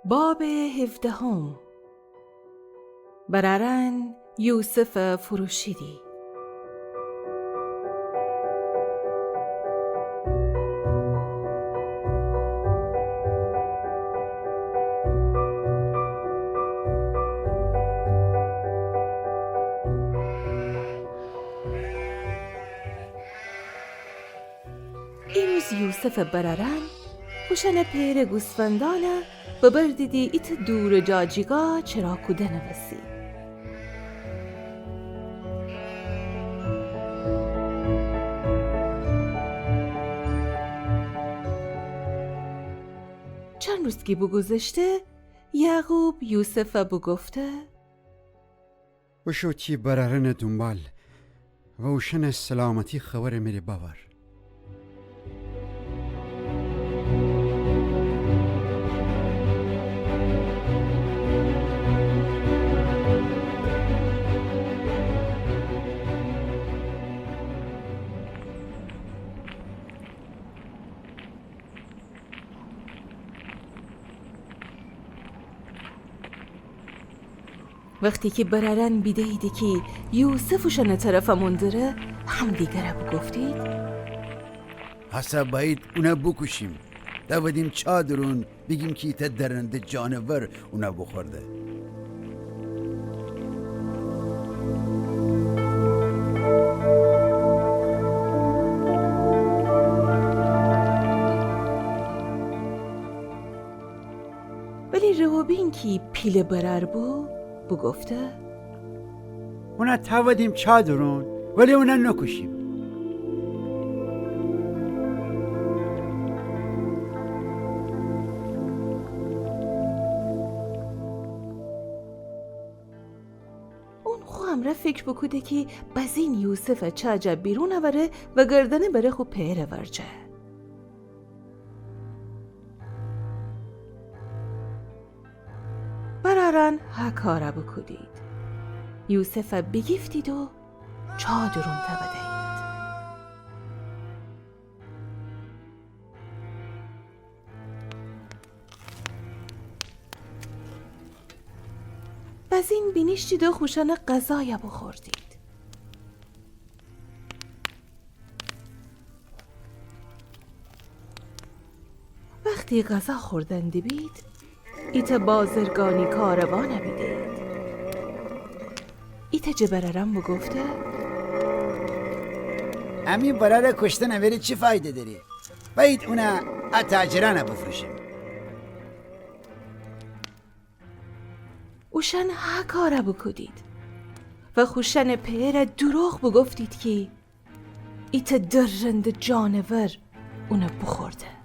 باب 17 بررن یوسف فروشیدی. امروز یوسف بررن پوشن پیر گوسفندانه و بردیدی ایت دور جاجیگا چرا کوده نوسی. چند روز که بگذشته یعقوب یوسف بگفته وشو چی بررن دنبال و وشن سلامتی خبر میری باور. وقتی که بررن بیدیدی که یوسفشان طرف مندره هم دیگره بگفتید حسب باید اونا بکشیم دودیم چادرون بگیم که ایتا درنده جانور اونا بخورده. ولی روبین که پیل برر بگفته اونا تودیم چادرون ولی اونا نکشیم. اون خواهم را فکر بکوده که بزین یوسف چه عجب بیرون اوره و گردنه بره خو پیره ورجه. بررن ها کاره بکودید. یوسف بگیفتید و چادرون تبدهید. بزین بینیشتید و خوشان غذای بخوردید. وقتی غذا خوردن بید ایت بازرگانی کاروانه بیدید. ایت جبررم بگفته همین برای کشتن اوری چی فایده داری؟ باید اونا اتاجرانه بفروشیم. اوشن ها کاره بکدید و خوشن پیر دروغ بگفتید که ایت درنده جانور اونا بخورده.